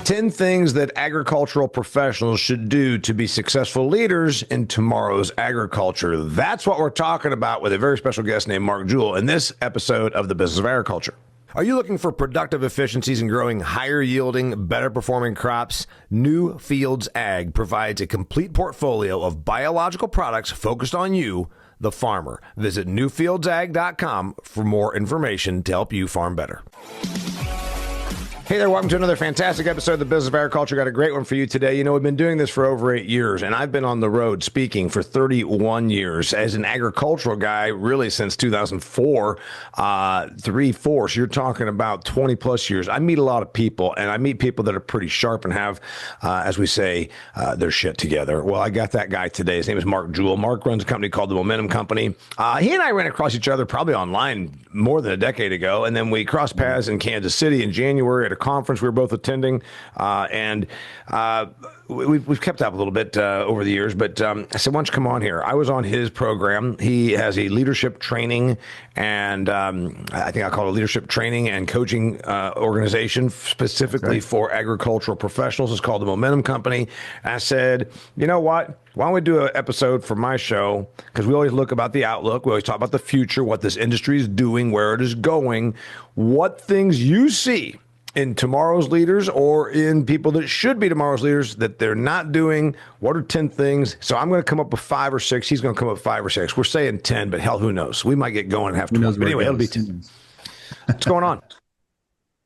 10 things that agricultural professionals should do to be successful leaders in tomorrow's agriculture. That's what we're talking about with a very special guest named Mark Jewell in this episode of The Business of Agriculture. Are you looking for productive efficiencies in growing higher yielding, better performing crops? New Fields Ag provides a complete portfolio of biological products focused on you, the farmer. Visit newfieldsag.com for more information to help you farm better. Hey there, welcome to another fantastic episode of The Business of Agriculture. Got a great one for you today. You know, we've been doing this for over 8 years, and I've been on the road speaking for 31 years as an agricultural guy, really since 2004, 4. So you're talking about 20 plus years. I meet a lot of people, and I meet people that are pretty sharp and have, as we say, their shit together. Well, I got that guy today. His name is Mark Jewell. Mark runs a company called the Momentum Company. He and I ran across each other probably online more than a decade ago, and then we crossed paths in Kansas City in January at a conference we were both attending, and we've kept up a little bit over the years, but I said, why don't you come on here? I was on his program. He has a leadership training and I think I call it a leadership training and coaching organization specifically for agricultural professionals. It's called the Momentum Company. And I said, you know what? Why don't we do an episode for my show? Because we always look about the outlook. We always talk about the future, what this industry is doing, where it is going, what things you see in tomorrow's leaders or in people that should be tomorrow's leaders that they're not doing. What are 10 things? So I'm going to come up with 5 or 6. He's going to come up with 5 or 6. We're saying 10, but hell, who knows? We might get going and have to. But anyway, it'll be 10. What's going on?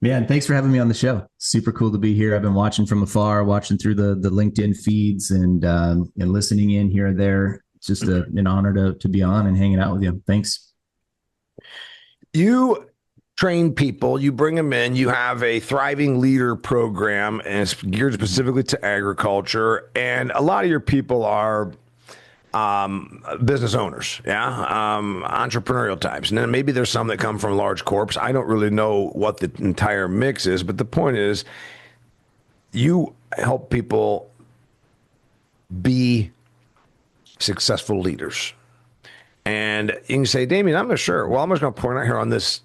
Man, thanks for having me on the show. Super cool to be here. I've been watching from afar, watching through the LinkedIn feeds and listening in here and there. It's just an honor to be on and hanging out with you. Thanks. You train people, you bring them in, you have a thriving leader program, and it's geared specifically to agriculture. And a lot of your people are business owners, entrepreneurial types. And then maybe there's some that come from large corps. I don't really know what the entire mix is, but the point is you help people be successful leaders. And you can say, Damian, I'm not sure. Well, I'm just going to point out here on this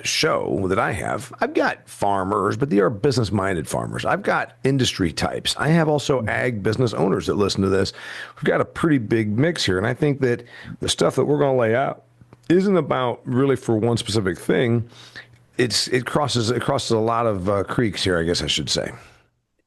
show that I have, I've got farmers, but they are business-minded farmers. I've got industry types. I have also ag business owners that listen to this. We've got a pretty big mix here, and I think that the stuff that we're going to lay out isn't about really for one specific thing. It crosses a lot of creeks here, I guess I should say.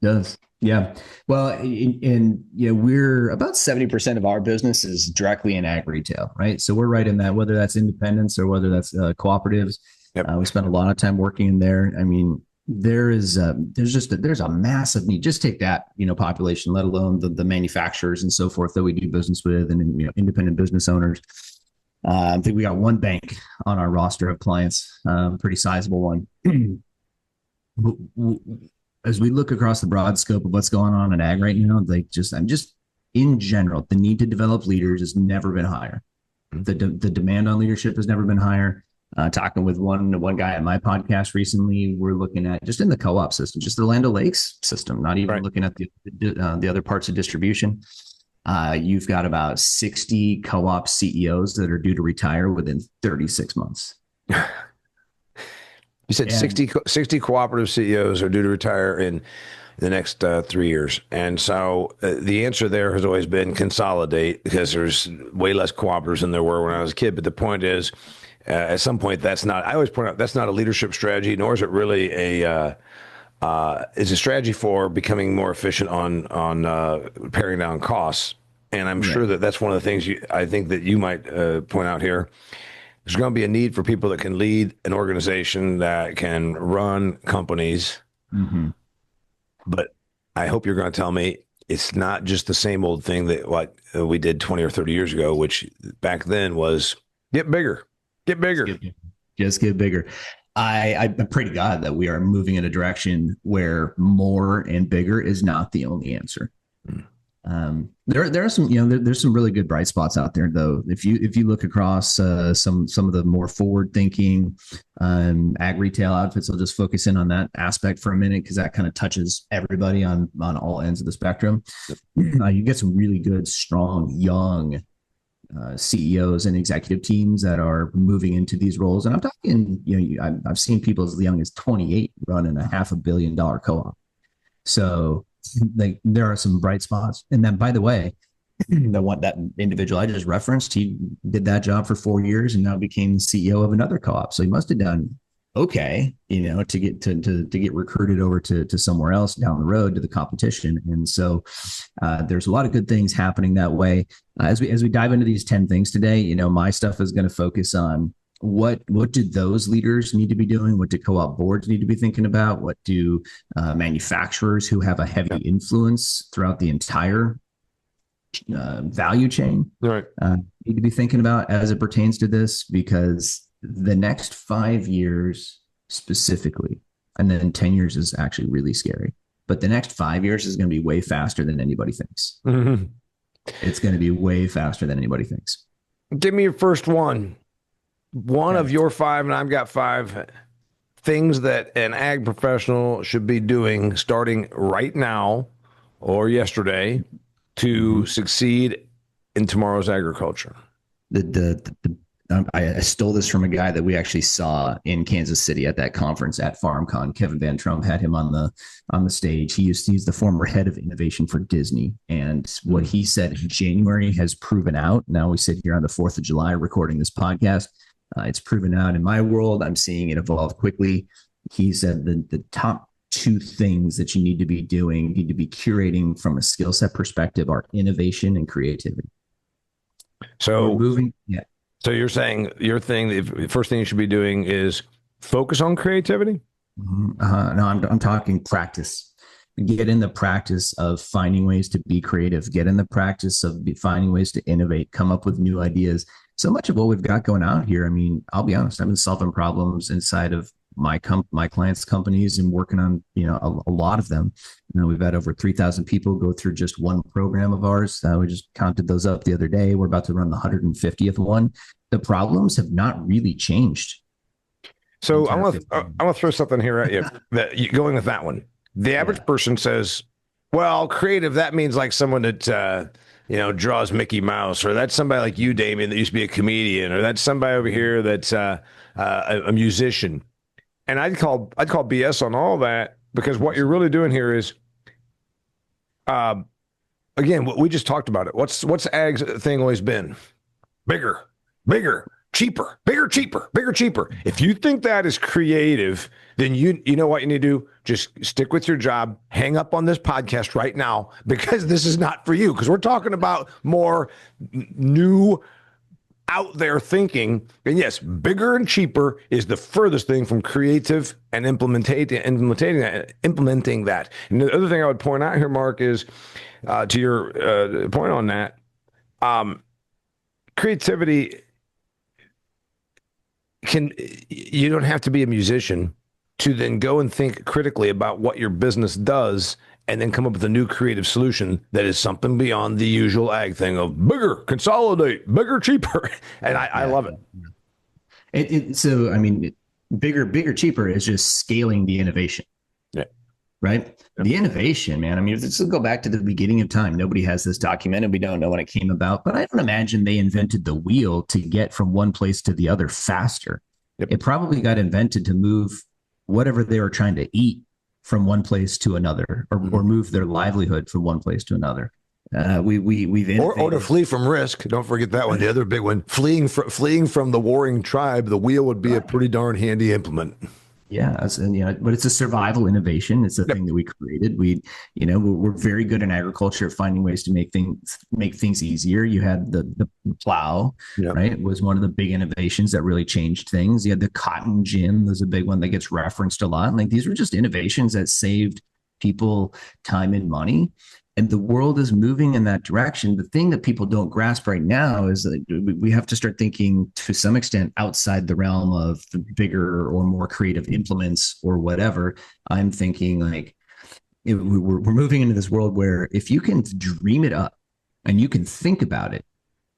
It does. Yeah. Well, and we're about 70% of our business is directly in ag retail, right? So we're right in that, whether that's independents or whether that's cooperatives. Yep. We spend a lot of time working in there. I mean, there's a massive need. Just take that, population, let alone the manufacturers and so forth that we do business with, and independent business owners. I think we got one bank on our roster of clients, pretty sizable one. As we look across the broad scope of what's going on in ag right now, in general, the need to develop leaders has never been higher. The demand on leadership has never been higher. Talking with one guy at my podcast recently, we're looking at just in the co-op system, just the Land O'Lakes system, not even looking at the other parts of distribution. You've got about 60 co-op CEOs that are due to retire within 36 months. You said 60 cooperative CEOs are due to retire in the next 3 years. And so the answer there has always been consolidate, because there's way less cooperatives than there were when I was a kid. But the point is, at some point, I always point out, that's not a leadership strategy, nor is it really it's a strategy for becoming more efficient on paring down costs. And I'm sure that that's one of the things I think that you might point out here. There's going to be a need for people that can lead an organization, that can run companies. Mm-hmm. But I hope you're going to tell me it's not just the same old thing that what we did 20 or 30 years ago, which back then was get bigger. Get bigger. Just get bigger. I pray to God that we are moving in a direction where more and bigger is not the only answer. There are some, there's some really good bright spots out there, though. If you look across some of the more forward thinking ag retail outfits, I'll just focus in on that aspect for a minute, because that kind of touches everybody on all ends of the spectrum. You get some really good, strong, young CEOs and executive teams that are moving into these roles. And I'm talking, I've seen people as young as 28 running a $500 million co-op. So like there are some bright spots. And then, by the way, that individual I just referenced, he did that job for 4 years and now became the CEO of another co-op. So he must have done okay, to get recruited over to somewhere else down the road to the competition. And so there's a lot of good things happening that way. As we dive into these 10 things today, my stuff is going to focus on what do those leaders need to be doing? What do co-op boards need to be thinking about? What do manufacturers who have a heavy influence throughout the entire value chain need to be thinking about as it pertains to this? Because the next 5 years specifically, and then 10 years is actually really scary, but the next 5 years is going to be way faster than anybody thinks. Mm-hmm. It's going to be way faster than anybody thinks. Give me your first one of your 5, and I've got 5 things that an ag professional should be doing starting right now or yesterday to succeed in tomorrow's agriculture. I stole this from a guy that we actually saw in Kansas City at that conference at FarmCon. Kevin Van Trump had him on the stage. He's the former head of innovation for Disney. And what he said in January has proven out. Now we sit here on the 4th of July recording this podcast. It's proven out in my world. I'm seeing it evolve quickly. He said the top 2 things that you need to be doing, need to be curating from a skill set perspective, are innovation and creativity. So we're moving. Yeah. So you're saying the first thing you should be doing is focus on creativity? No, I'm talking practice. Get in the practice of finding ways to be creative. Get in the practice of finding ways to innovate, come up with new ideas. So much of what we've got going on here, I mean, I'll be honest, I've been solving problems inside of my clients' companies and working on, a lot of them. We've had over 3,000 people go through just one program of ours. We just counted those up the other day. We're about to run the 150th one. The problems have not really changed. So I'm gonna throw something here at you that going with that one. The average person says, well, creative, that means like someone that draws Mickey Mouse, or that's somebody like you, Damian, that used to be a comedian, or that's somebody over here that's a musician. And I'd call BS on all that, because what you're really doing here is, again, what we just talked about it. What's ag's thing always been? Bigger, cheaper, bigger, cheaper. If you think that is creative, then you know what you need to do? Just stick with your job, hang up on this podcast right now, because this is not for you, because we're talking about more new out there thinking. And yes, bigger and cheaper is the furthest thing from creative and implementing that. And the other thing I would point out here, Mark, is to your point on that, creativity you don't have to be a musician to then go and think critically about what your business does and then come up with a new creative solution that is something beyond the usual ag thing of bigger, consolidate, bigger, cheaper. And I love it. So, I mean, bigger, cheaper is just scaling the innovation. Yeah. Right. Yep. The innovation, man. I mean, let's go back to the beginning of time. Nobody has this documented. We don't know when it came about, but I don't imagine they invented the wheel to get from one place to the other faster. Yep. It probably got invented to move whatever they were trying to eat from one place to another, or move their livelihood from one place to another. We've or to flee from risk. Don't forget that one. The other big one, fleeing from the warring tribe. The wheel would be a pretty darn handy implement. Yeah, but it's a survival innovation. It's a thing that we created. We're very good in agriculture at finding ways to make things easier. You had the plow, right? It was one of the big innovations that really changed things. You had the cotton gin. There's a big one that gets referenced a lot. Like, these were just innovations that saved people time and money. And the world is moving in that direction. The thing that people don't grasp right now is that we have to start thinking to some extent outside the realm of the bigger or more creative implements or whatever. I'm thinking like we're moving into this world where if you can dream it up and you can think about it,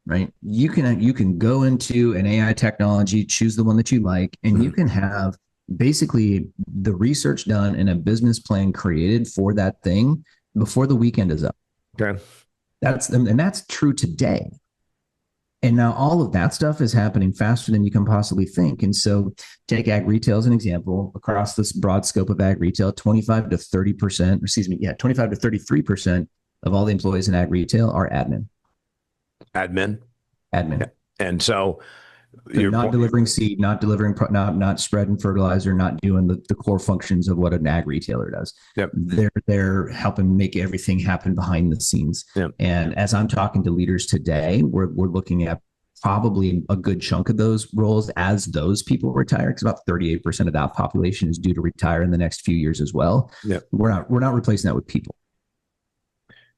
right? You can go into an AI technology, choose the one that you like, and you can have basically the research done and a business plan created for that thing before the weekend is up. Okay. That's true today. And now all of that stuff is happening faster than you can possibly think. And so take ag retail as an example. Across this broad scope of ag retail, 25 to 30%, 25 to 33% of all the employees in ag retail are admin. Admin. Admin. And so they're not delivering seed, not delivering, not spreading fertilizer, not doing the core functions of what an ag retailer does. Yep. They're helping make everything happen behind the scenes. Yep. And as I'm talking to leaders today, we're looking at probably a good chunk of those roles as those people retire, because about 38% of that population is due to retire in the next few years as well. Yep. We're not replacing that with people.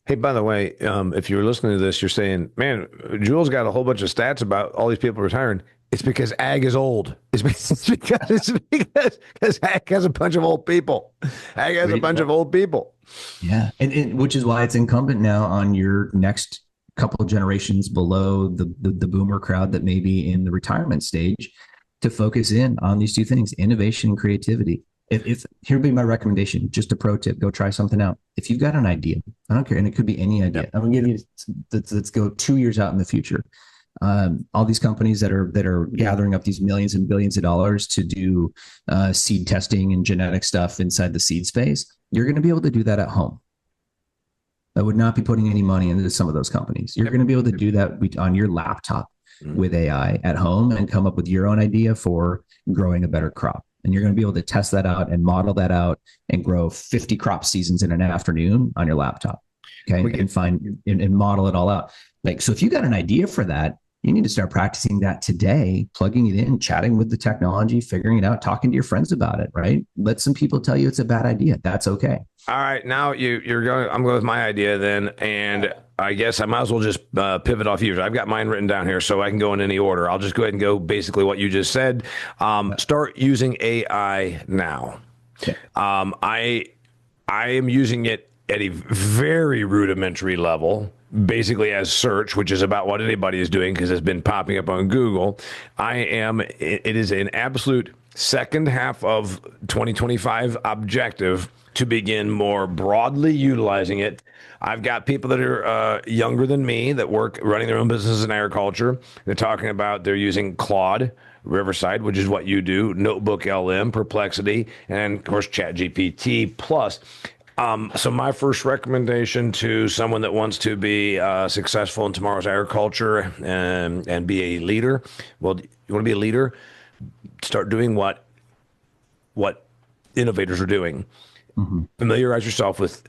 Hey, by the way, if you're listening to this, you're saying, man, Jewell's got a whole bunch of stats about all these people retiring. It's because ag is old. It's because ag has a bunch of old people. Ag has a bunch of old people. Yeah. And which is why it's incumbent now on your next couple of generations below the boomer crowd that may be in the retirement stage to focus in on these two things, innovation and creativity. If here'd be my recommendation, just a pro tip, go try something out. If you've got an idea, I don't care, and it could be any idea. Yep. I'm gonna give you, let's go 2 years out in the future. All these companies that are gathering up these millions and billions of dollars to do seed testing and genetic stuff inside the seed space, you're going to be able to do that at home. I would not be putting any money into some of those companies. You're going to be able to do that on your laptop with AI at home and come up with your own idea for growing a better crop. And you're going to be able to test that out and model that out and grow 50 crop seasons in an afternoon on your laptop. Okay. And find and model it all out. Like, so if you got an idea for that, you need to start practicing that today, plugging it in, chatting with the technology, figuring it out, talking to your friends about it, right? Let some people tell you it's a bad idea. That's okay. All right. Now you're going, I'm going with my idea then. And I guess I might as well just pivot off yours. I've got mine written down here so I can go in any order. I'll just go ahead and go basically what you just said. Start using AI now. Okay. I am using it at a very rudimentary level, basically as search, which is about what anybody is doing because it's been popping up on Google. It is an absolute second half of 2025 objective to begin more broadly utilizing it. I've got people that are younger than me that work running their own businesses in agriculture. They're talking about they're using Claude, Riverside, which is what you do, Notebook LM, Perplexity, and of course ChatGPT Plus. So my first recommendation to someone that wants to be successful in tomorrow's agriculture and be a leader, well, you want to be a leader, start doing what innovators are doing. Mm-hmm. Familiarize yourself with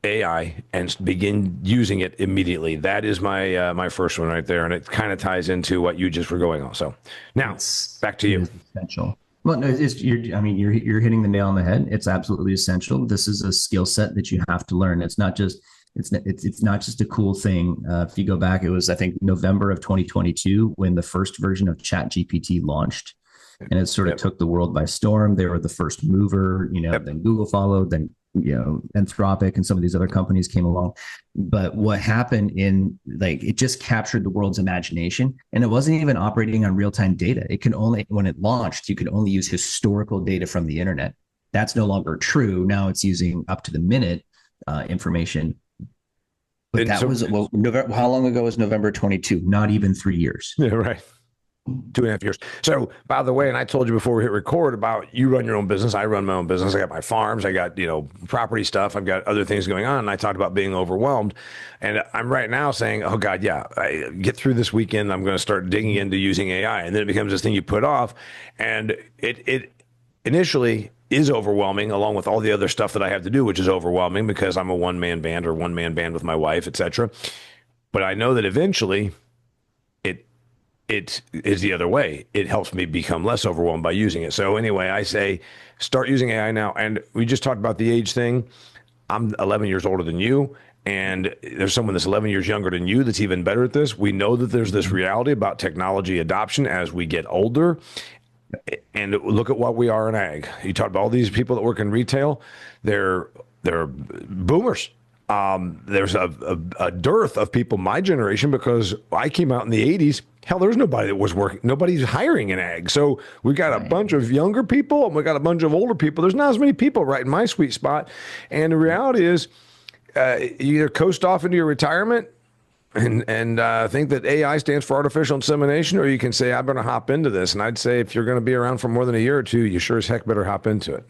AI and begin using it immediately. That is my first one right there, and it kind of ties into what you just were going on. So now back to you. It's essential. Well, no, you're hitting the nail on the head. It's absolutely essential. This is a skill set that you have to learn. It's not just a cool thing. If you go back, it was I think November of 2022 when the first version of ChatGPT launched, and it sort of took the world by storm. They were the first mover. Then Google followed. Then Anthropic and some of these other companies came along. But what happened it just captured the world's imagination, and it wasn't even operating on real-time data. When it launched, you could only use historical data from the internet. That's no longer true. Now it's using up to the minute information. But how long ago was November 22? Not even 3 years. Yeah, right. 2.5 years. So, by the way, and I told you before we hit record about you run your own business. I run my own business. I got my farms. I got, property stuff. I've got other things going on. And I talked about being overwhelmed. And I'm right now saying, oh, God, I get through this weekend. I'm going to start digging into using AI. And then it becomes this thing you put off. And it initially is overwhelming along with all the other stuff that I have to do, which is overwhelming because I'm a one-man band with my wife, etc. But I know that eventually it is the other way. It helps me become less overwhelmed by using it. So anyway, I say start using AI now. And we just talked about the age thing. I'm 11 years older than you, and there's someone that's 11 years younger than you that's even better at this. We know that there's this reality about technology adoption as we get older. And look at what we are in ag. You talk about all these people that work in retail. They're boomers. There's a dearth of people my generation because I came out in the 80s. Hell, there's nobody that was working. Nobody's hiring in ag. So we got a bunch of younger people and we got a bunch of older people. There's not as many people right in my sweet spot. And the reality is you either coast off into your retirement and think that AI stands for artificial insemination, or you can say, I'm going to hop into this. And I'd say if you're going to be around for more than a year or two, you sure as heck better hop into it.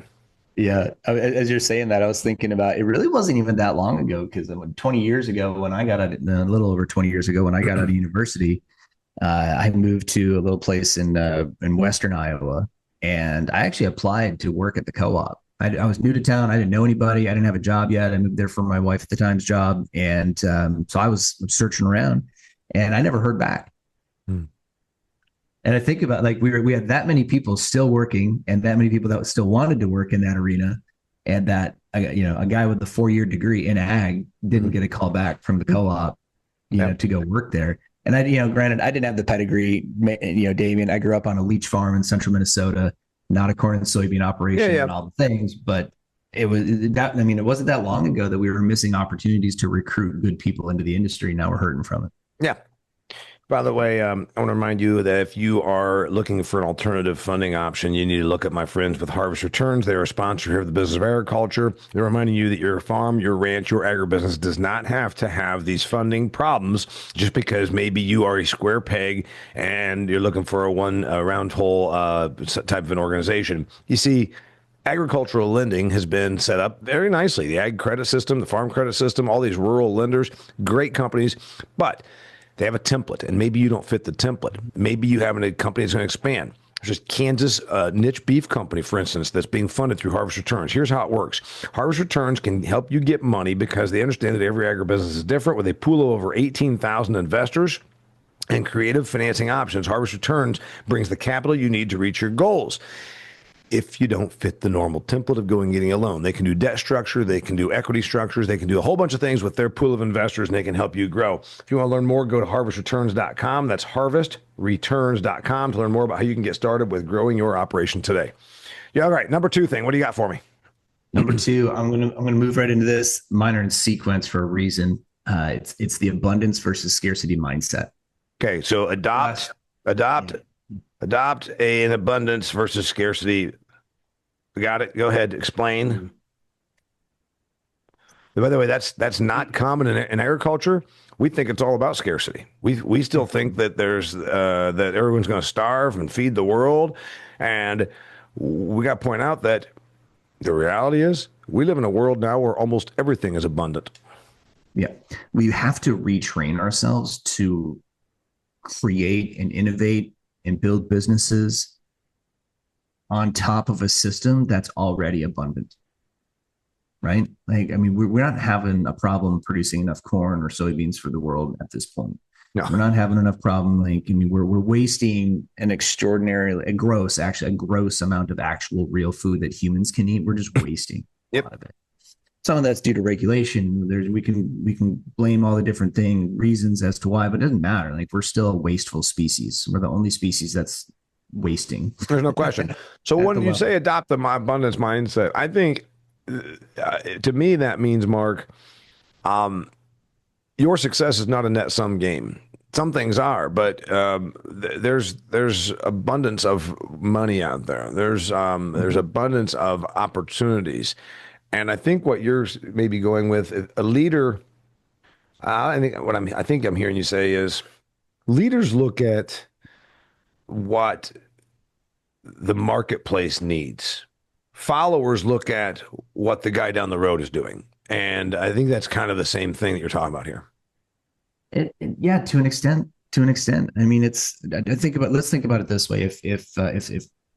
Yeah. As you're saying that, I was thinking about it really wasn't even that long ago because 20 years ago when I got out, a little over 20 years ago when I got out of university, I moved to a little place in Western Iowa, and I actually applied to work at the co-op. I was new to town. I didn't know anybody. I didn't have a job yet. I moved there for my wife at the time's job, and so I was searching around, and I never heard back. And I think about like we had that many people still working, and that many people that still wanted to work in that arena, and that a guy with a 4-year degree in ag didn't get a call back from the co-op, to go work there. And granted, I didn't have the pedigree. Damian, I grew up on a leach farm in central Minnesota, not a corn and soybean operation and all the things, but it wasn't that long ago that we were missing opportunities to recruit good people into the industry. Now we're hurting from it. Yeah. By the way, I want to remind you that if you are looking for an alternative funding option, you need to look at my friends with Harvest Returns. They're a sponsor here of the Business of Agriculture. They're reminding you that your farm, your ranch, your agribusiness does not have to have these funding problems just because maybe you are a square peg and you're looking for a round hole type of an organization. You see, agricultural lending has been set up very nicely. The ag credit system, the farm credit system, all these rural lenders, great companies, but they have a template, and maybe you don't fit the template. Maybe you have a company that's going to expand. There's this Kansas niche beef company, for instance, that's being funded through Harvest Returns. Here's how it works. Harvest Returns can help you get money because they understand that every agribusiness is different. With a pool of over 18,000 investors and creative financing options, Harvest Returns brings the capital you need to reach your goals. If you don't fit the normal template of going getting a loan, they can do debt structure, they can do equity structures, they can do a whole bunch of things with their pool of investors, and they can help you grow. If you want to learn more, go to harvestreturns.com. That's harvestreturns.com to learn more about how you can get started with growing your operation today. Yeah, all right. Number 2 thing. What do you got for me? Number 2, I'm gonna move right into this. Mine are in sequence for a reason. It's the abundance versus scarcity mindset. Okay, so adopt an abundance versus scarcity. Got it? Go ahead. Explain. By the way, that's not common in agriculture. We think it's all about scarcity. We still think that there's that everyone's going to starve and feed the world, and we got to point out that the reality is we live in a world now where almost everything is abundant. Yeah, we have to retrain ourselves to create and innovate and build businesses on top of a system that's already abundant, right? Like, I mean, we're not having a problem producing enough corn or soybeans for the world at this point. No, we're not having enough problem. Like, I mean, we're wasting a gross amount of actual real food that humans can eat. We're just wasting a lot of it. Some of that's due to regulation. We can blame all the different reasons as to why, but it doesn't matter. Like, we're still a wasteful species. We're the only species that's wasting. There's no question. So when you say adopt the abundance mindset, I think to me that means, Mark, your success is not a net sum game. Some things are, but there's abundance of money out there. There's abundance of opportunities. And I think what you're maybe going with, a leader, I think I'm hearing you say is leaders look at what the marketplace needs. Followers look at what the guy down the road is doing. And I think that's kind of the same thing that you're talking about here. Yeah, to an extent. I mean, let's think about it this way. If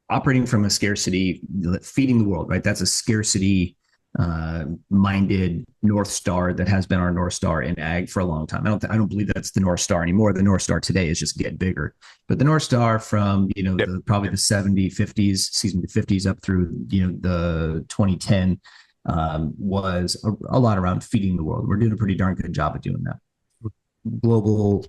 operating from a scarcity, feeding the world, right? That's a scarcity minded North Star that has been our North Star in ag for a long time. I don't believe that's the North Star anymore. The North Star today is just get bigger. But the North Star from probably the 50s up through the 2010 was a lot around feeding the world. We're doing a pretty darn good job of doing that. Global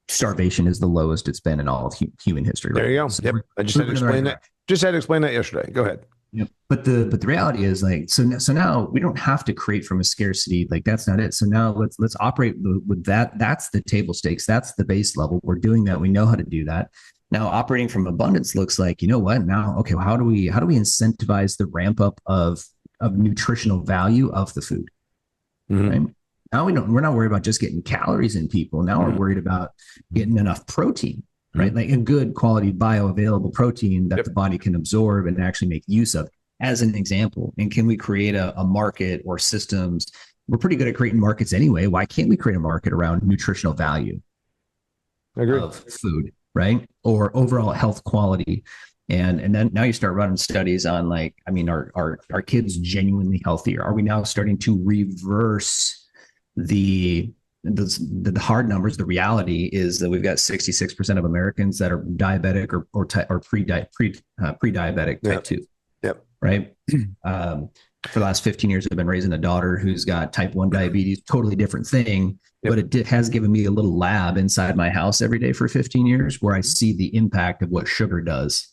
starvation is the lowest it's been in all of human history. There you go. So I just had to explain that. Just had to explain that yesterday. Go ahead. Yep. But the reality is, like, so now we don't have to create from a scarcity. Like, that's not it. So now let's operate with that. That's the table stakes. That's the base level. We're doing that. We know how to do that. Now operating from abundance looks like, now, okay, well, how do we incentivize the ramp up of nutritional value of the food? Mm-hmm. Right? Now we're not worried about just getting calories in people. Now we're worried about getting enough protein, right? Like a good quality bioavailable protein that the body can absorb and actually make use of, as an example. And can we create a market or systems? We're pretty good at creating markets anyway. Why can't we create a market around nutritional value of food, right? Or overall health quality. And then now you start running studies on, like, I mean, are kids genuinely healthier? Are we now starting to reverse the hard numbers? The reality is that we've got 66% of Americans that are diabetic or pre-diabetic type 2. Yep. Right. For the last 15 years, I've been raising a daughter who's got type 1 diabetes, totally different thing. But it has given me a little lab inside my house every day for 15 years where I see the impact of what sugar does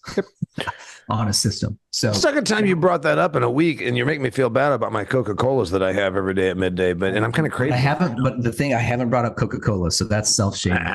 on a system. So second time you brought that up in a week, and you're making me feel bad about my Coca-Colas that I have every day at midday. And I'm kind of crazy. I haven't brought up Coca-Cola, so that's self-shaming.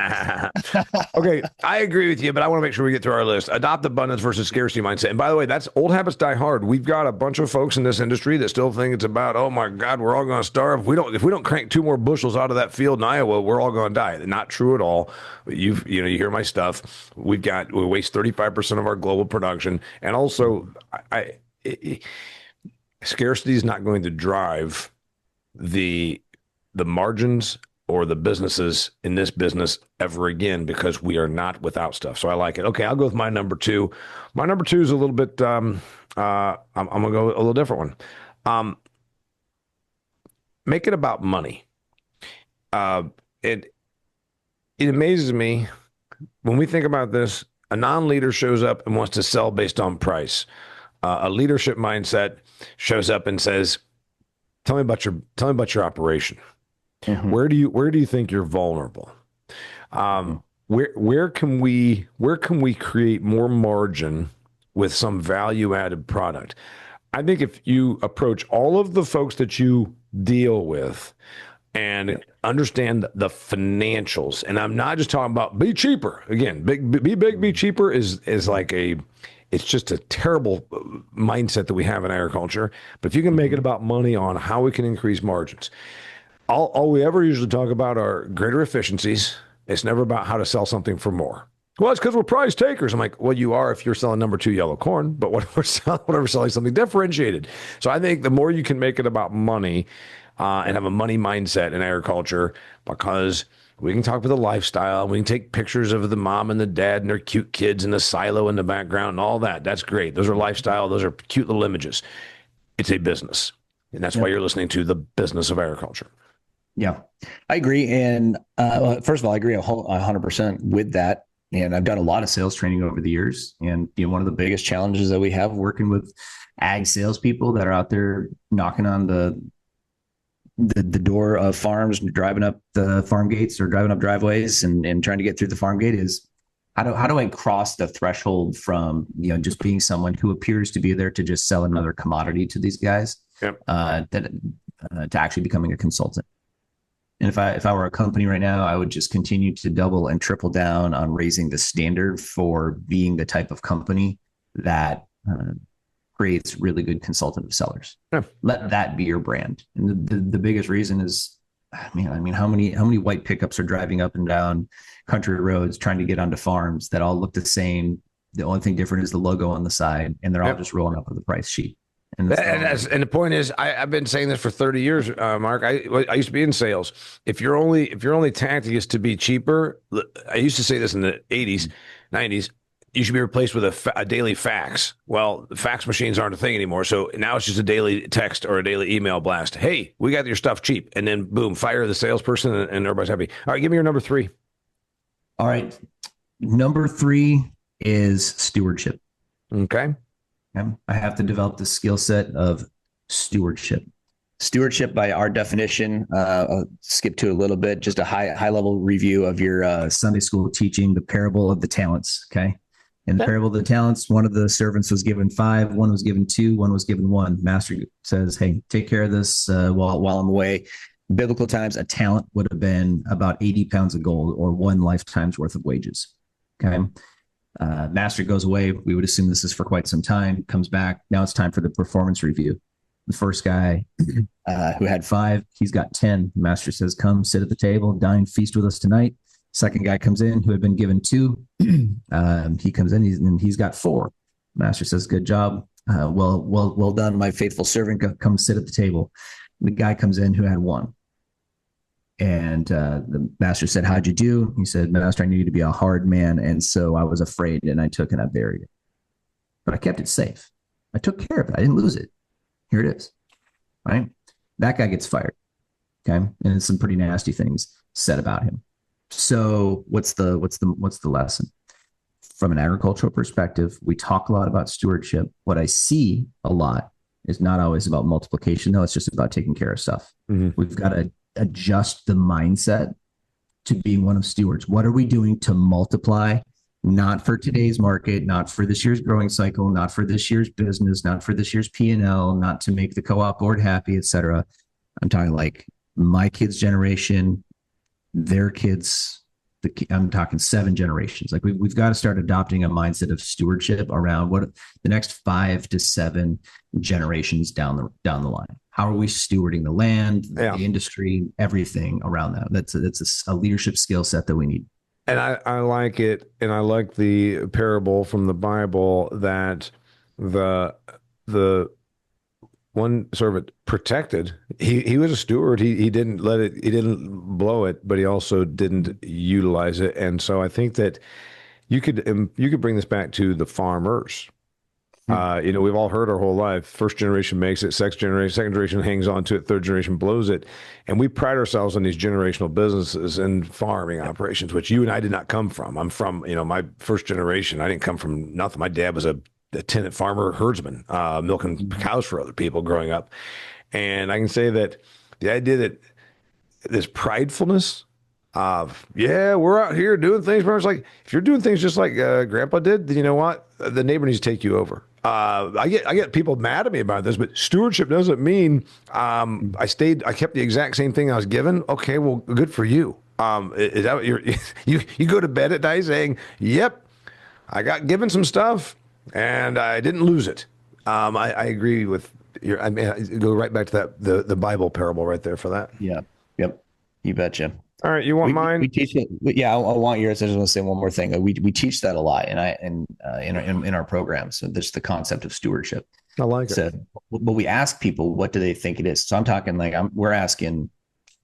Okay, I agree with you, but I want to make sure we get through our list. Adopt abundance versus scarcity mindset. And by the way, that's old habits die hard. We've got a bunch of folks in this industry that still think it's about, oh my God, we're all going to starve. If we don't crank 2 more bushels out of that field in Iowa, we're all going to die. Not true at all. You hear my stuff. We waste 35% of our global production, and also scarcity is not going to drive the margins or the businesses in this business ever again, because we are not without stuff. So I like it. Okay, I'll go with my number 2. My number 2 is a little bit. I'm gonna go a little different one. Make it about money. It amazes me when we think about this. A non-leader shows up and wants to sell based on price. A leadership mindset shows up and says, "Tell me about your operation. Mm-hmm. Where do you think you're vulnerable? Where can we create more margin with some value-added product?" I think if you approach all of the folks that you deal with and understand the financials, and I'm not just talking about be cheaper. Again, be big, be cheaper is like it's just a terrible mindset that we have in agriculture. But if you can make it about money on how we can increase margins, all we ever usually talk about are greater efficiencies. It's never about how to sell something for more. Well, it's because we're price takers. I'm like, well, you are if you're selling number 2 yellow corn, but what if we're selling something differentiated? So I think the more you can make it about money and have a money mindset in agriculture, because we can talk about the lifestyle. We can take pictures of the mom and the dad and their cute kids in the silo in the background and all that. That's great. Those are lifestyle. Those are cute little images. It's a business. And that's why you're listening to The Business of Agriculture. Yeah, I agree. And first of all, I agree 100% with that. And I've done a lot of sales training over the years. And one of the biggest challenges that we have working with ag salespeople that are out there knocking on the door of farms, driving up the farm gates or driving up driveways and trying to get through the farm gate is how do I cross the threshold from just being someone who appears to be there to just sell another commodity to these guys, to actually becoming a consultant. And if I were a company right now, I would just continue to double and triple down on raising the standard for being the type of company that creates really good consultative sellers. Yeah. Let that be your brand. And the biggest reason is, I mean, how many white pickups are driving up and down country roads trying to get onto farms that all look the same? The only thing different is the logo on the side, and they're all just rolling up with the price sheet. And the point is, I've been saying this for 30 years, Mark. I used to be in sales. If your only tactic is to be cheaper, I used to say this in the 80s, 90s. You should be replaced with a daily fax. Well, the fax machines aren't a thing anymore. So now it's just a daily text or a daily email blast. Hey, we got your stuff cheap. And then boom, fire the salesperson and everybody's happy. All right, give me your number 3. All right. Number 3 is stewardship. Okay. I have to develop the skill set of stewardship. Stewardship, by our definition, I'll skip to a little bit, just a high level review of your Sunday school teaching, the parable of the talents. Okay. In the parable of the talents, one of the servants was given 5, one was given 2, one was given 1. Master says, hey, take care of this while I'm away. Biblical times, a talent would have been about 80 pounds of gold or 1 lifetime's worth of wages. Okay. Master goes away. We would assume this is for quite some time, comes back. Now it's time for the performance review. The first guy who had 5, he's got 10. The master says, come sit at the table, dine, feast with us tonight. Second guy comes in who had been given 2. He comes in, and he's got 4. Master says, good job. Well done, my faithful servant. Come sit at the table. The guy comes in who had 1. And the master said, how'd you do? He said, master, I knew you to be a hard man. And so I was afraid, and I took and I buried it. But I kept it safe. I took care of it. I didn't lose it. Here it is. Right? That guy gets fired. Okay. And some pretty nasty things said about him. So what's the lesson? From an agricultural perspective, we talk a lot about stewardship. What I see a lot is not always about multiplication. No, it's just about taking care of stuff. Mm-hmm. We've got to adjust the mindset to being one of stewards. What are we doing to multiply? Not for today's market, not for this year's growing cycle, not for this year's business, not for this year's P&L, not to make the co-op board happy, et cetera. I'm talking like my kids' generation, their kids, I'm talking 7 generations. Like we've got to start adopting a mindset of stewardship around what the next 5 to 7 generations down the line. How are we stewarding the land, the industry, everything around that? That's a leadership skill set that we need. And I like it, and I like the parable from the Bible that the one servant protected. He was a steward. He didn't blow it, but he also didn't utilize it. And so I think that you could bring this back to the farmers. We've all heard our whole life, first generation makes it, second generation hangs on to it, third generation blows it. And we pride ourselves on these generational businesses and farming operations, which you and I did not come from. I'm from, my first generation. I didn't come from nothing. My dad was a tenant farmer herdsman, milking cows for other people growing up. And I can say that the idea that this pridefulness of, we're out here doing things. It's like, if you're doing things just like Grandpa did, then you know what? The neighbor needs to take you over. I get people mad at me about this, but stewardship doesn't mean I kept the exact same thing I was given. Okay, well, good for you. Is that what you go to bed at night saying, yep, I got given some stuff and I didn't lose it. I agree with I go right back to that the Bible parable right there for that. Yeah. Yep. You betcha. All right, you want mine? We teach it. Yeah, I want yours. I just want to say one more thing. We teach that a lot, and in our programs. So there's the concept of stewardship. I like it. But we ask people, what do they think it is? So I'm talking like we're asking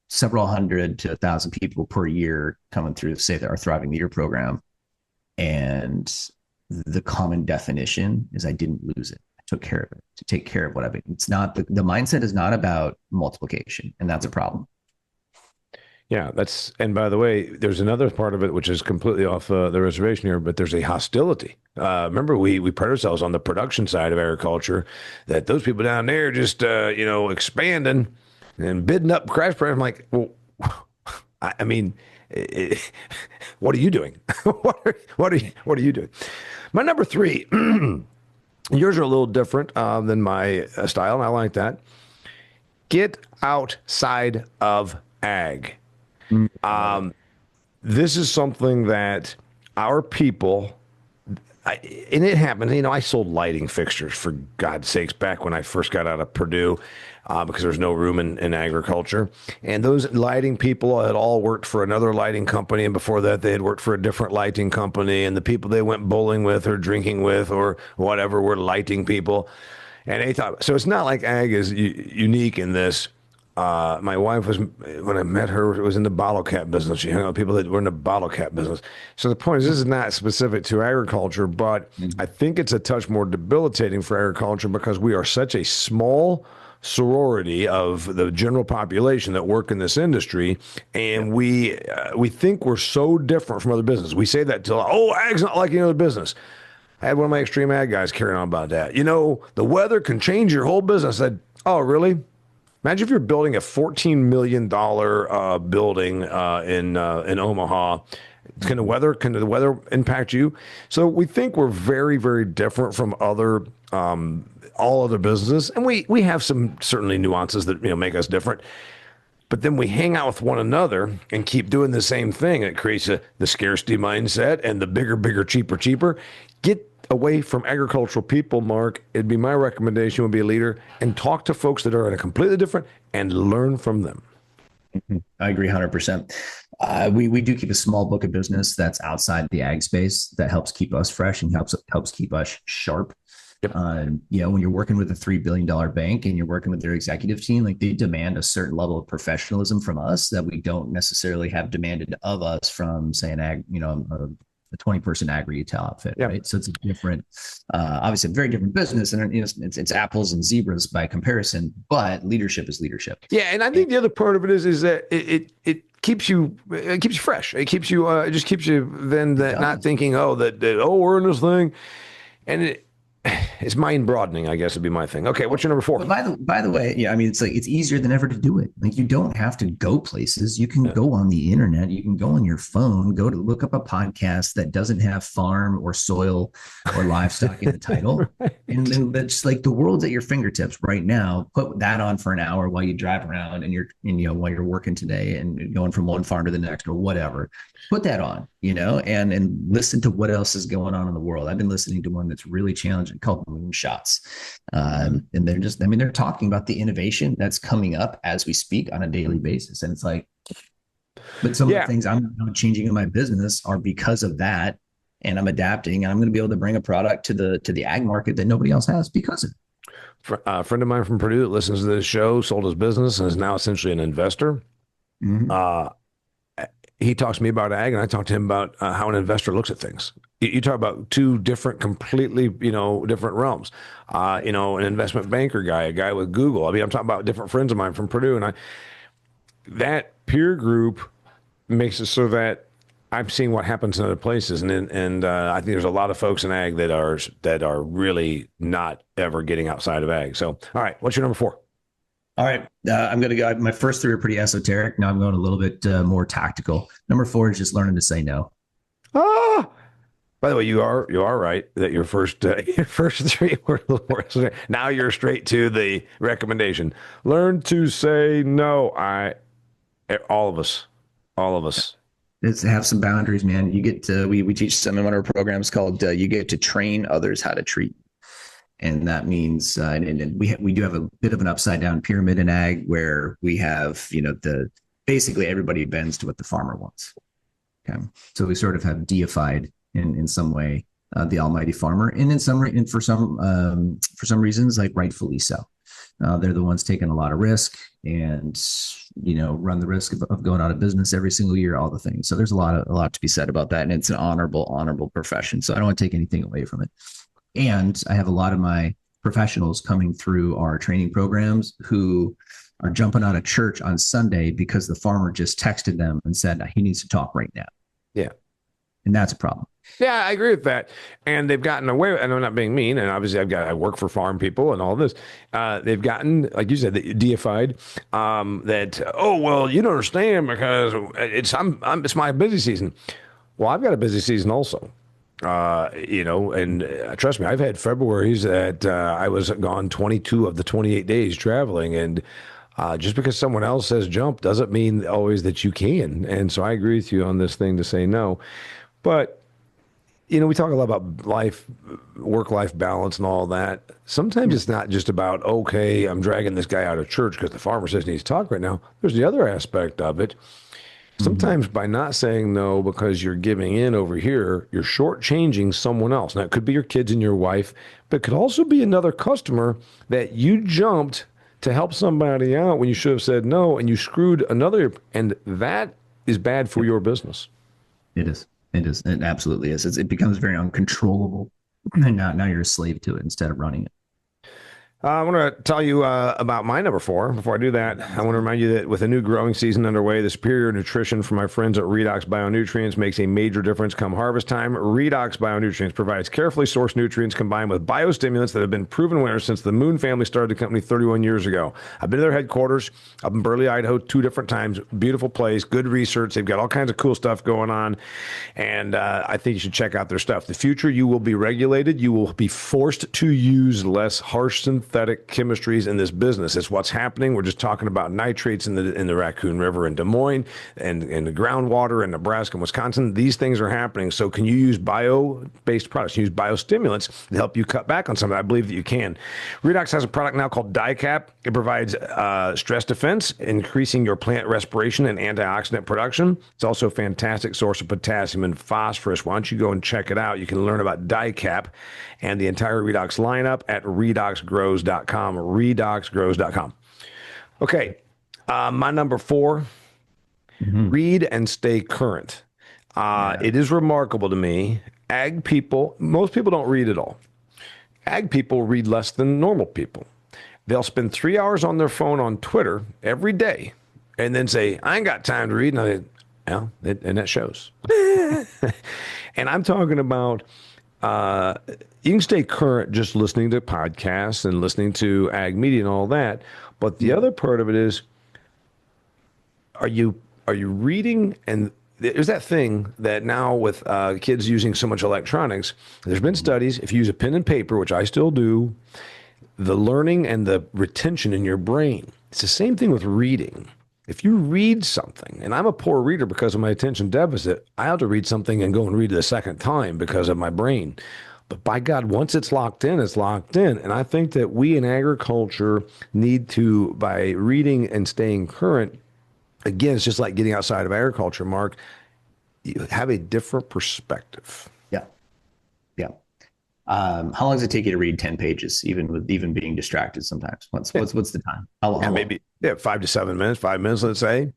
several hundred to 1,000 people per year coming through, say, our Thriving Leader program, and the common definition is I didn't lose it. I took care of it. To take care of what I've been. It's not the mindset is not about multiplication, and that's a problem. Yeah, and by the way, there's another part of it which is completely off the reservation here, but there's a hostility. Remember, we pride ourselves on the production side of agriculture, that those people down there just, expanding and bidding up crash price. I'm like, well, I mean, what are you doing? What are you doing? My number 3, yours are a little different than my style, and I like that. Get outside of ag. This is something that our people, and it happened, I sold lighting fixtures, for God's sakes, back when I first got out of Purdue, because there's no room in agriculture. And those lighting people had all worked for another lighting company. And before that, they had worked for a different lighting company. And the people they went bowling with or drinking with or whatever were lighting people. And they thought, so it's not like ag is unique in this. My wife when I met her, was in the bottle cap business. She hung out with people that were in the bottle cap business. So the point is, this is not specific to agriculture, but I think it's a touch more debilitating for agriculture because we are such a small sorority of the general population that work in this industry, and we think we're so different from other businesses. We say that till, ag's not like any other business. I had one of my extreme ag guys carrying on about that. The weather can change your whole business. I said, oh, really? Imagine if you're building a $14 million building in Omaha. Can the weather impact you? So we think we're very, very different from all other businesses, and we have some certainly nuances that make us different. But then we hang out with one another and keep doing the same thing. It creates the scarcity mindset and the bigger, cheaper. Get away from agricultural people, Mark, it'd be my recommendation would be a leader and talk to folks that are in a completely different and learn from them. I agree 100%. We do keep a small book of business that's outside the ag space that helps keep us fresh and helps keep us sharp. Yep. When you're working with a $3 billion bank and you're working with their executive team, like they demand a certain level of professionalism from us that we don't necessarily have demanded of us from, say, an ag, a 20-person agri-retail outfit, Yep. right? So it's a different, obviously a very different business, and it's apples and zebras by comparison. But leadership is leadership. Yeah, and I think the other part of it is that it keeps you fresh. It keeps you it just keeps you then that not thinking that we're in this thing, and it's mind broadening, I guess would be my thing. Okay, what's your number 4? But by the way, yeah, I mean it's easier than ever to do it. Like you don't have to go places. You can go on the internet. You can go on your phone. Go to look up a podcast that doesn't have farm or soil or livestock in the title, and then that's like the world's at your fingertips right now. Put that on for an hour while you drive around while you're working today and going from one farm to the next or whatever. Put that on, and listen to what else is going on in the world. I've been listening to one that's really challenging called Moonshots. And they're talking about the innovation that's coming up as we speak on a daily basis. And it's like, but some of the things I'm changing in my business are because of that. And I'm adapting, and I'm going to be able to bring a product to the ag market that nobody else has because of it. A friend of mine from Purdue that listens to this show sold his business and is now essentially an investor. Mm-hmm. He talks to me about ag, and I talk to him about how an investor looks at things. You talk about two different, completely, different realms. An investment banker guy, a guy with Google. I mean, I'm talking about different friends of mine from Purdue, and that peer group makes it so that I'm seeing what happens in other places, and I think there's a lot of folks in ag that are really not ever getting outside of ag. So, all right, what's your number 4? All right. I'm going to go. My first 3 are pretty esoteric. Now I'm going a little bit more tactical. Number 4 is just learning to say no. By the way, you are right that your first 3 were a little more esoteric. Now you're straight to the recommendation. Learn to say no. All of us. It's have some boundaries, man. You get to, we teach some in one of our programs called you get to train others how to treat. And that means, and we do have a bit of an upside down pyramid in ag where we have, basically everybody bends to what the farmer wants. Okay. So we sort of have deified in some way, the almighty farmer, and for some reasons, like rightfully so. They're the ones taking a lot of risk and, run the risk of going out of business every single year, all the things. So there's a lot to be said about that. And it's an honorable profession. So I don't want to take anything away from it. And I have a lot of my professionals coming through our training programs who are jumping out of church on Sunday because the farmer just texted them and said he needs to talk right now. Yeah. And that's a problem. Yeah, I agree with that. And they've gotten away with, and I'm not being mean, and obviously I work for farm people and all this. They've gotten, like you said, deified, that, you don't understand because it's my busy season. Well, I've got a busy season also. And trust me, I've had Februaries that I was gone 22 of the 28 days traveling, and just because someone else says jump doesn't mean always that you can. And so I agree with you on this thing to say no. But, we talk a lot about work-life balance and all that. Sometimes it's not just about, okay, I'm dragging this guy out of church because the farmer says he needs to talk right now. There's the other aspect of it. Sometimes by not saying no because you're giving in over here, you're shortchanging someone else. Now, it could be your kids and your wife, but it could also be another customer that you jumped to help somebody out when you should have said no, and you screwed another, and that is bad for your business. It is. It absolutely is. It becomes very uncontrollable, and now you're a slave to it instead of running it. I want to tell you about my number 4. Before I do that, I want to remind you that with a new growing season underway, the superior nutrition from my friends at Redox Bionutrients makes a major difference come harvest time. Redox Bionutrients provides carefully sourced nutrients combined with biostimulants that have been proven winners since the Moon family started the company 31 years ago. I've been to their headquarters up in Burley, Idaho, 2 different times. Beautiful place, good research. They've got all kinds of cool stuff going on, and I think you should check out their stuff. The future, you will be regulated. You will be forced to use less harsh synthetics synthetic chemistries in this business. It's what's happening. We're just talking about nitrates in the Raccoon River in Des Moines and in the groundwater in Nebraska and Wisconsin. These things are happening. So can you use bio-based products? Use biostimulants to help you cut back on something? I believe that you can. Redox has a product now called DiCap. It provides stress defense, increasing your plant respiration and antioxidant production. It's also a fantastic source of potassium and phosphorus. Why don't you go and check it out? You can learn about DiCap and the entire Redox lineup at redoxgrows.com, redoxgrows.com. Okay, my number 4, read and stay current. It is remarkable to me. Ag people, most people don't read at all. Ag people read less than normal people. They'll spend 3 hours on their phone on Twitter every day and then say, I ain't got time to read. And and that shows. And I'm talking about, you can stay current just listening to podcasts and listening to ag media and all that. But the other part of it is, are you reading? And there's that thing that now with kids using so much electronics, there's been studies, if you use a pen and paper, which I still do, the learning and the retention in your brain, it's the same thing with reading. If you read something, and I'm a poor reader because of my attention deficit, I have to read something and go and read it a second time because of my brain. But by God, once it's locked in, it's locked in. And I think that we in agriculture need to, by reading and staying current, again, it's just like getting outside of agriculture, Mark, you have a different perspective. Yeah. Yeah. How long does it take you to read 10 pages, even being distracted sometimes? What's the time? How long? Maybe 5 to 7 minutes, 5 minutes, let's say.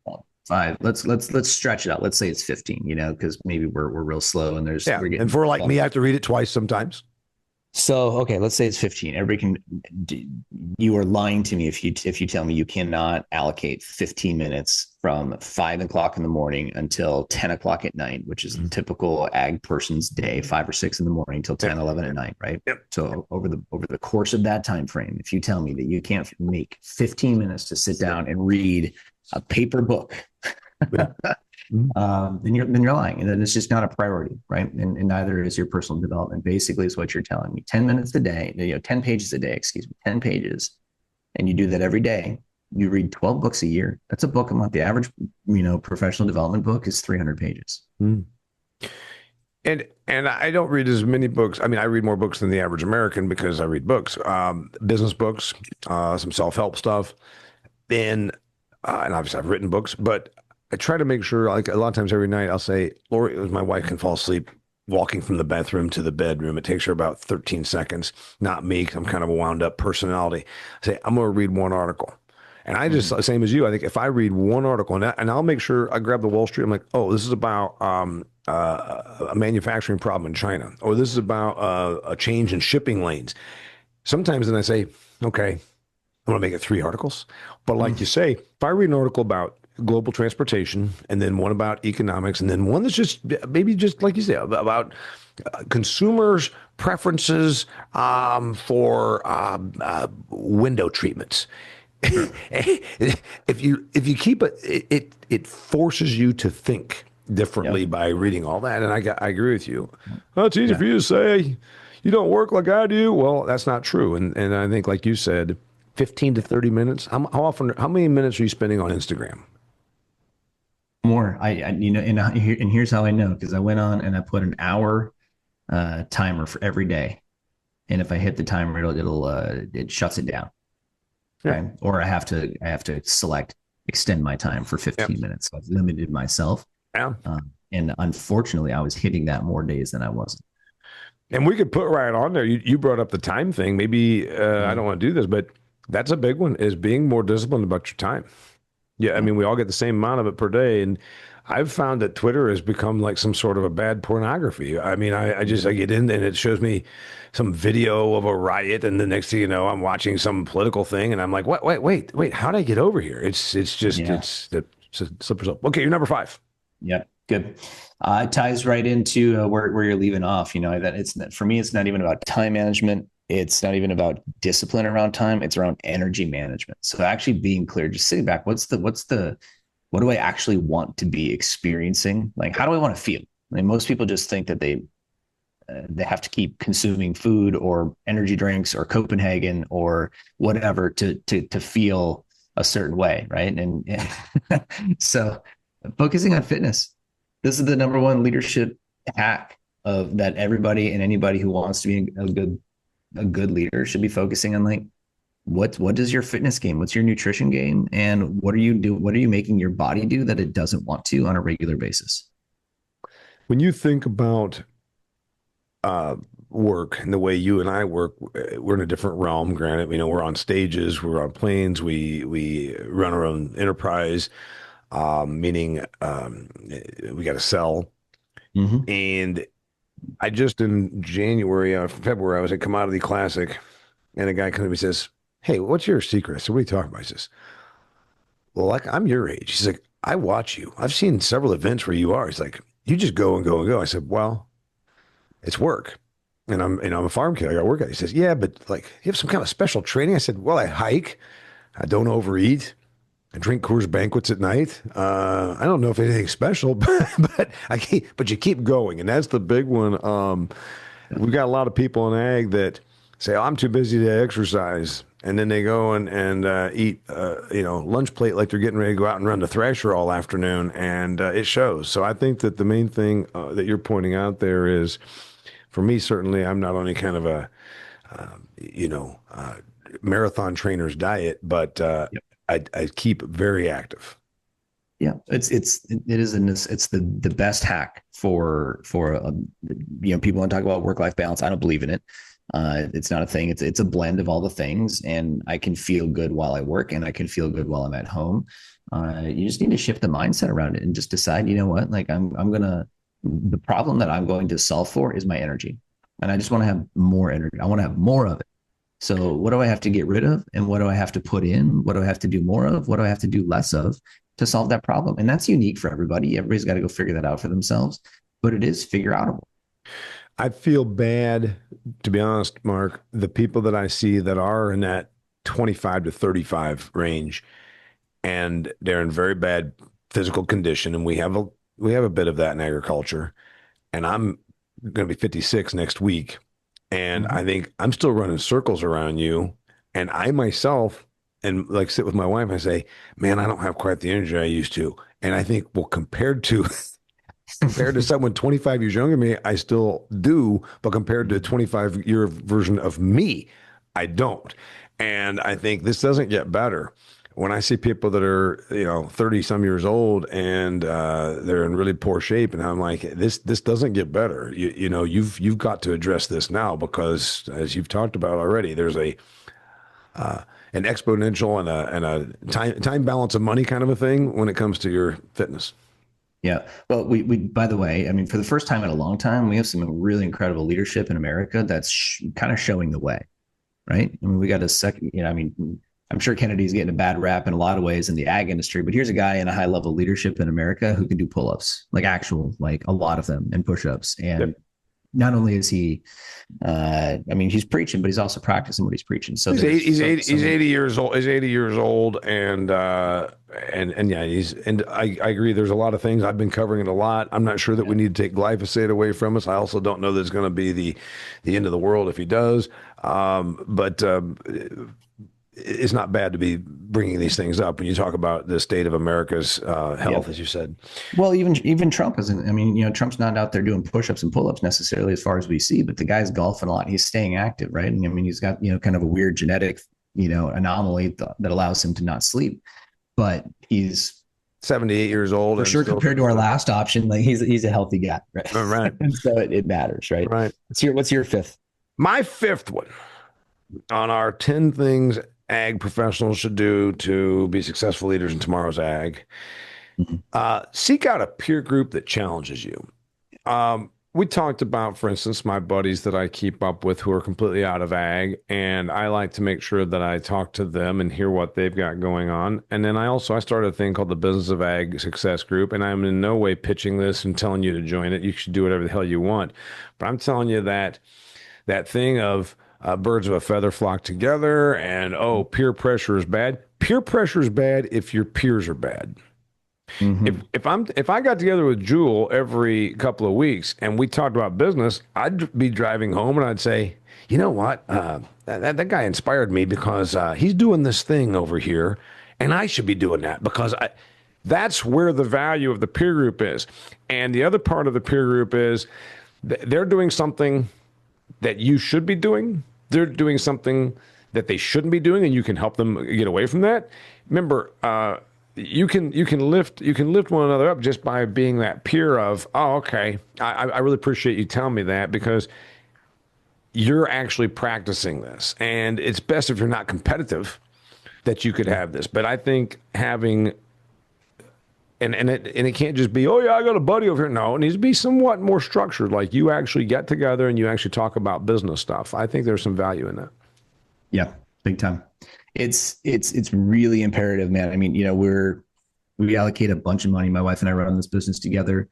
5. Let's stretch it out. Let's say it's 15, because maybe we're real slow and there's, and for like me, I have to read it twice sometimes. So, okay, let's say it's 15. You are lying to me if you tell me you cannot allocate 15 minutes from 5 o'clock in the morning until 10 o'clock at night, which is a typical ag person's day, 5 or 6 in the morning till 10, 11 at night, right? Yep. So over the course of that time frame, if you tell me that you can't make 15 minutes to sit down and read a paper book, then you're lying, and then it's just not a priority, right? And neither is your personal development. Basically, is what you're telling me. 10 minutes a day, 10 pages a day, 10 pages, and you do that every day. You read 12 books a year. That's a book a month. The average, professional development book is 300 pages. And I don't read as many books. I mean, I read more books than the average American because I read books, business books, some self-help stuff, and obviously I've written books, but I try to make sure, like a lot of times every night, I'll say, Lori, my wife can fall asleep walking from the bathroom to the bedroom. It takes her about 13 seconds. Not me, because I'm kind of a wound up personality. I say, I'm going to read one article. And I just, same as you, I think if I read one article, and I'll make sure I grab the Wall Street, I'm like, oh, this is about a manufacturing problem in China, or this is about a change in shipping lanes. Sometimes then I say, okay, I'm going to make it 3 articles. But like you say, if I read an article about global transportation, and then one about economics, and then one that's just maybe just like you say about consumers' preferences for window treatments. If you keep it forces you to think differently by reading all that. And I agree with you. Oh, it's easy for you to say you don't work like I do. Well, that's not true. And I think, like you said, 15 to 30 minutes. How many minutes are you spending on Instagram? More. And here's how I know, because I went on and I put an hour timer for every day, and if I hit the timer, it shuts it down. Okay, or I have to select extend my time for 15 minutes. So I've limited myself. Yeah. And unfortunately, I was hitting that more days than I wasn't. And we could put right on there. You brought up the time thing. Maybe I don't want to do this, but that's a big one, is being more disciplined about your time. Yeah, I mean, we all get the same amount of it per day. And I've found that Twitter has become like some sort of a bad pornography. I mean, I get in and it shows me some video of a riot, and the next thing you know, I'm watching some political thing, and I'm like, wait, how did I get over here? It's a slippery slope. Okay, you're number 5. Yeah, good. It ties right into where you're leaving off. For me, it's not even about time management. It's not even about discipline around time. It's around energy management. So actually being clear, just sitting back, what do I actually want to be experiencing? Like, how do I want to feel? I mean, most people just think that they have to keep consuming food or energy drinks or Copenhagen or whatever to feel a certain way, right? And so focusing on fitness, this is the number one leadership hack of that everybody and anybody who wants to be a good leader should be focusing on. Like, what is your fitness game? What's your nutrition game? And what are you making your body do that it doesn't want to on a regular basis? When you think about work and the way you and I work, we're in a different realm. Granted, we're on stages, we're on planes, we run our own enterprise, meaning we got to sell. Mm-hmm. And I just in January, February, I was at Commodity Classic, and a guy comes to me and says, "Hey, what's your secret?" I said, "What are you talking about?" He says, "Well, like I'm your age." He's like, "I watch you. I've seen several events where you are." He's like, "You just go and go and go." I said, "Well, it's work. And I'm a farm kid. I got work out." He says, "Yeah, but like you have some kind of special training." I said, "Well, I hike. I don't overeat. I drink Coors Banquets at night. I don't know if anything special, but you keep going." And that's the big one. We've got a lot of people in ag that say, "Oh, I'm too busy to exercise." And then they go and eat, lunch plate like they're getting ready to go out and run the thrasher all afternoon. And it shows. So I think that the main thing that you're pointing out there is, for me, certainly, I'm not only kind of a, marathon trainer's diet, but Yep. I keep very active. Yeah, it's the best hack for people want to talk about work-life balance. I don't believe in it. It's not a thing. It's a blend of all the things, and I can feel good while I work, and I can feel good while I'm at home. You just need to shift the mindset around it and just decide, you know what, like the problem that I'm going to solve for is my energy, and I just want to have more energy. I want to have more of it. So what do I have to get rid of, and what do I have to put in? What do I have to do more of? What do I have to do less of to solve that problem? And that's unique for everybody. Everybody's got to go figure that out for themselves, but it is figure outable. I feel bad, to be honest, Mark, the people that I see that are in that 25 to 35 range, and they're in very bad physical condition. And we have a bit of that in agriculture. And I'm going to be 56 next week. And Mm-hmm. I think I'm still running circles around you. And I myself, and like sit with my wife, I say, "Man, I don't have quite the energy I used to." And I think, well, compared to someone 25 years younger than me, I still do, but compared to a 25-year version of me, I don't. And I think this doesn't get better. When I see people that are, 30 some years old and they're in really poor shape, and I'm like, this doesn't get better. You've got to address this now, because as you've talked about already, there's an exponential and a time balance of money kind of a thing when it comes to your fitness. Yeah. Well, we by the way, I mean, for the first time in a long time, we have some really incredible leadership in America that's kind of showing the way, right? I mean, we got a second, I mean, I'm sure Kennedy's getting a bad rap in a lot of ways in the ag industry, but here's a guy in a high level leadership in America who can do pull-ups, like a lot of them, and push-ups. And Yep. not only is he, he's preaching, but he's also practicing what he's preaching. So He's 80 years old. He's 80 years old, and yeah, I agree. There's a lot of things. I've been covering it a lot. I'm not sure that we need to take glyphosate away from us. I also don't know that it's going to be the end of the world if he does. But it's not bad to be bringing these things up when you talk about the state of America's health, as you said. Well, even Trump isn't. I mean, Trump's not out there doing push-ups and pull-ups necessarily, as far as we see. But the guy's golfing a lot. He's staying active, right? And I mean, he's got kind of a weird genetic anomaly that allows him to not sleep. But he's 78 years old, for sure compared to our last option. Like he's a healthy guy, right? All right. And so it matters, right? Right. What's your fifth? My fifth one on our 10 things ag professionals should do to be successful leaders in tomorrow's ag. Seek out a peer group that challenges you. We talked about, for instance, my buddies that I keep up with who are completely out of ag, and I like to make sure that I talk to them and hear what they've got going on. And then I started a thing called the Business of Ag Success Group, and I'm in no way pitching this and telling you to join it. You should do whatever the hell you want. But I'm telling you that thing of birds of a feather flock together, and peer pressure is bad. Peer pressure is bad if your peers are bad. Mhm. If I got together with Jewell every couple of weeks and we talked about business, I'd be driving home and I'd say, you know what, that guy inspired me because he's doing this thing over here, and I should be doing that because that's where the value of the peer group is. And the other part of the peer group is they're doing something that you should be doing. They're doing something that they shouldn't be doing, and you can help them get away from that. Remember, you can lift one another up just by being that peer of, oh, okay, I really appreciate you telling me that because you're actually practicing this, and it's best if you're not competitive that you could have this. But I think having and it can't just be, oh yeah, I got a buddy over here. No, it needs to be somewhat more structured. Like you actually get together and you actually talk about business stuff. I think there's some value in that. Yeah, big time. It's really imperative, man. I mean, we allocate a bunch of money. My wife and I run this business together.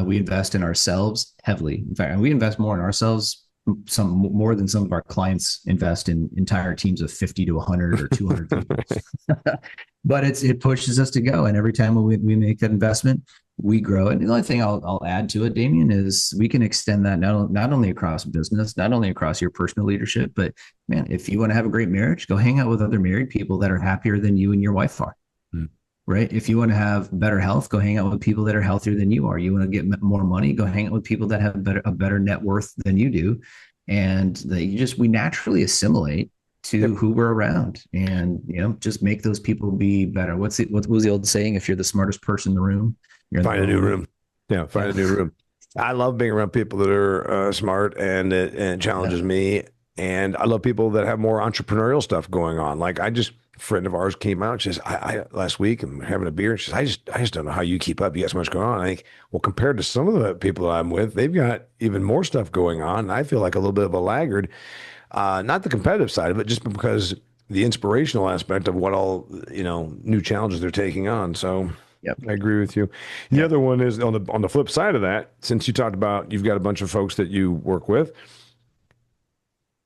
We invest in ourselves heavily. In fact, we invest more in ourselves, some more than some of our clients invest in entire teams of 50 to 100 or 200 people. But it pushes us to go. And every time we make that investment, we grow. And the only thing I'll add to it, Damian, is we can extend that not only across business, not only across your personal leadership, but man, if you want to have a great marriage, go hang out with other married people that are happier than you and your wife are. Right? If you want to have better health, go hang out with people that are healthier than you are. You want to get more money, go hang out with people that have a better net worth than you do. And we naturally assimilate to who we're around, and just make those people be better. What was the old saying? If you're the smartest person in the room, find a new room. Yeah, find a new room. I love being around people that are smart, and it challenges me. And I love people that have more entrepreneurial stuff going on. Like a friend of ours came out. She says, I last week I'm having a beer. And she says, I just don't know how you keep up. You got so much going on. I think, well, compared to some of the people that I'm with, they've got even more stuff going on. And I feel like a little bit of a laggard. Not the competitive side of it, just because the inspirational aspect of what all, new challenges they're taking on. So Yep. I agree with you. The other one is on the flip side of that, since you talked about you've got a bunch of folks that you work with.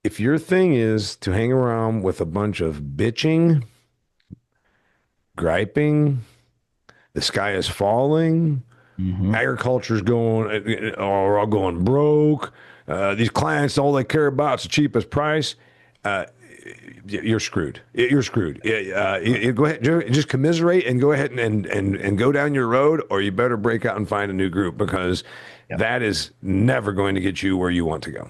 If your thing is to hang around with a bunch of bitching, griping, the sky is falling, agriculture's going, or we're all going broke, these clients, all they care about is the cheapest price, you're screwed. You're screwed. You go ahead, just commiserate and go ahead and go down your road, or you better break out and find a new group, because that is never going to get you where you want to go.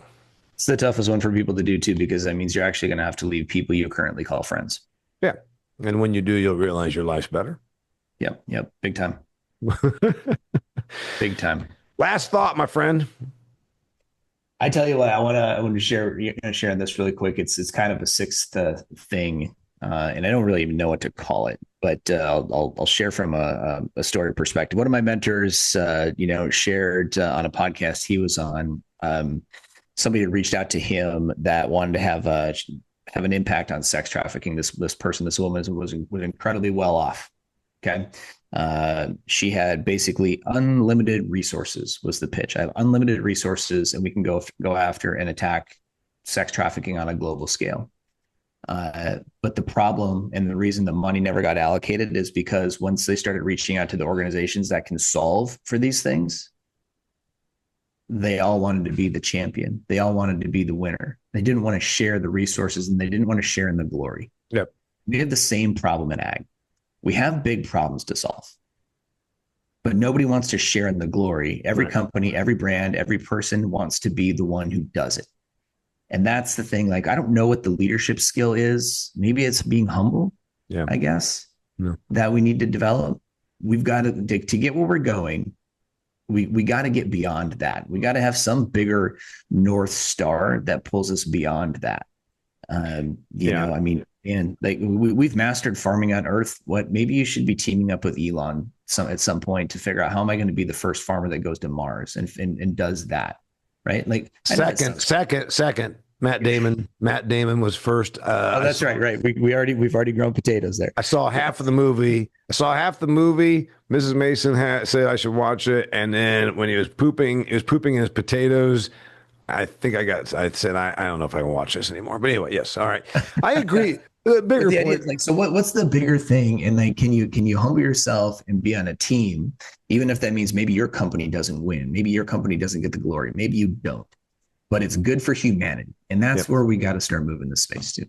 It's the toughest one for people to do too, because that means you're actually going to have to leave people you currently call friends. Yeah. And when you do, you'll realize your life's better. Yep. Big time. Big time. Last thought, my friend. I tell you what, I want to share this really quick. It's kind of a sixth thing, and I don't really even know what to call it, but I'll share from a story perspective. One of my mentors, shared on a podcast he was on. Somebody had reached out to him that wanted to have an impact on sex trafficking. This woman was incredibly well off. Okay. She had basically unlimited resources was the pitch. I have unlimited resources, and we can go after and attack sex trafficking on a global scale. But the problem and the reason the money never got allocated is because once they started reaching out to the organizations that can solve for these things, they all wanted to be the champion. They all wanted to be the winner. They didn't want to share the resources, and they didn't want to share in the glory. Yep. We have the same problem in ag. We have big problems to solve, but nobody wants to share in the glory. Every company, every brand, every person wants to be the one who does it. And that's the thing. Like, I don't know what the leadership skill is. Maybe it's being humble, I guess, that we need to develop. We've got to get where we're going. We got to get beyond that. We got to have some bigger North Star that pulls us beyond that. And like we've mastered farming on Earth. Maybe you should be teaming up with Elon at some point to figure out, how am I going to be the first farmer that goes to Mars and does that, right? Like second. Matt Damon was first. That's right. We've already grown potatoes there. I saw half of the movie. Mrs. Mason said I should watch it, and then when he was pooping his potatoes. I think I said I don't know if I can watch this anymore. But anyway, yes. All right. I agree. The bigger the idea point. is like, so what's the bigger thing? And like, can you humble yourself and be on a team, even if that means maybe your company doesn't win, maybe your company doesn't get the glory, maybe you don't, but it's good for humanity. And that's where we got to start moving this space to.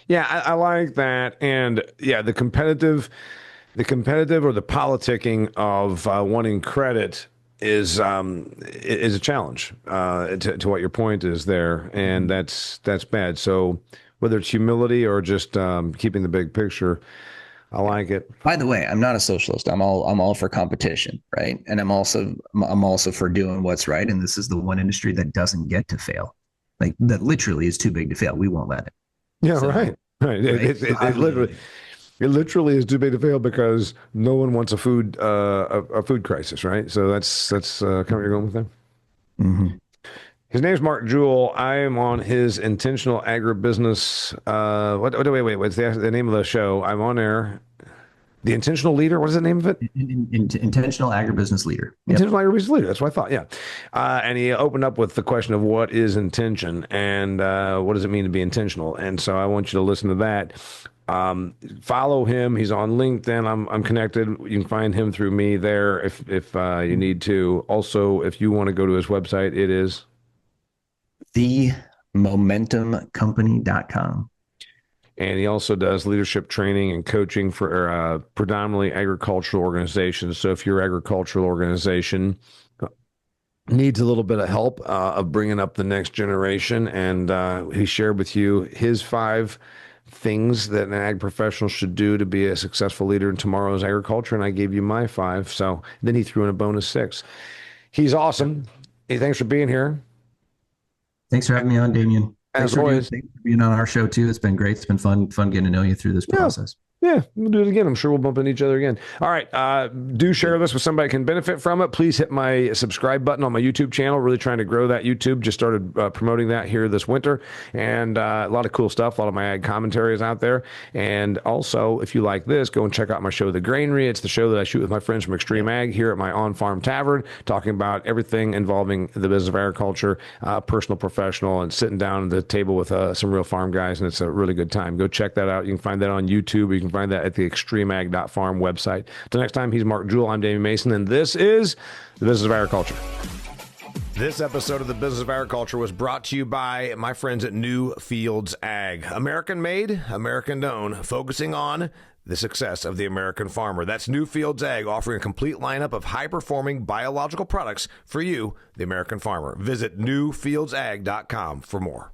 Yeah, I like that. And yeah, the competitive or the politicking of wanting credit is a challenge to what your point is there, and that's bad. So whether it's humility or just keeping the big picture, I like it. By the way, I'm not a socialist. I'm all for competition, right? And I'm also for doing what's right. And this is the one industry that doesn't get to fail, like that literally is too big to fail. We won't let it. Yeah, So, right. Right. right? It literally is too big to fail because no one wants a food crisis, right? So that's kind of where you're going with that. Mm-hmm. His name's Mark Jewell. I am on his Intentional Agribusiness. Wait. What's the name of the show? I'm on there. The Intentional Leader. What is the name of it? Intentional Agribusiness Leader. Yep. Intentional Agribusiness Leader. That's what I thought. Yeah. And he opened up with the question of what is intention and what does it mean to be intentional. And so I want you to listen to that. Follow him. He's on LinkedIn. I'm connected. You can find him through me there if you need to. Also, if you want to go to his website, it is themomentumcompany.com. And he also does leadership training and coaching for predominantly agricultural organizations. So if your agricultural organization needs a little bit of help of bringing up the next generation, and he shared with you his 5 things that an ag professional should do to be a successful leader in tomorrow's agriculture, and I gave you my 5. So then he threw in a bonus 6. He's awesome. Hey, thanks for being here. Thanks for having me on, Damian. As always, thanks for being on our show too. It's been great. It's been fun getting to know you through this process. Yeah, we'll do it again. I'm sure we'll bump into each other again. All right. Do share this with somebody who can benefit from it. Please hit my subscribe button on my YouTube channel. Really trying to grow that YouTube. Just started promoting that here this winter. And a lot of cool stuff. A lot of my ag commentary is out there. And also, if you like this, go and check out my show, The Granary. It's the show that I shoot with my friends from Extreme Ag here at my on-farm tavern, talking about everything involving the business of agriculture, personal, professional, and sitting down at the table with some real farm guys. And it's a really good time. Go check that out. You can find that on YouTube. You can find that at the extremeag.farm website. Till next time, he's Mark Jewell. I'm Damian Mason, and this is the Business of Agriculture. This episode of the Business of Agriculture was brought to you by my friends at New Fields Ag. American made, American owned, focusing on the success of the American farmer. That's New Fields Ag, offering a complete lineup of high-performing biological products for you, the American farmer. Visit newfieldsag.com for more.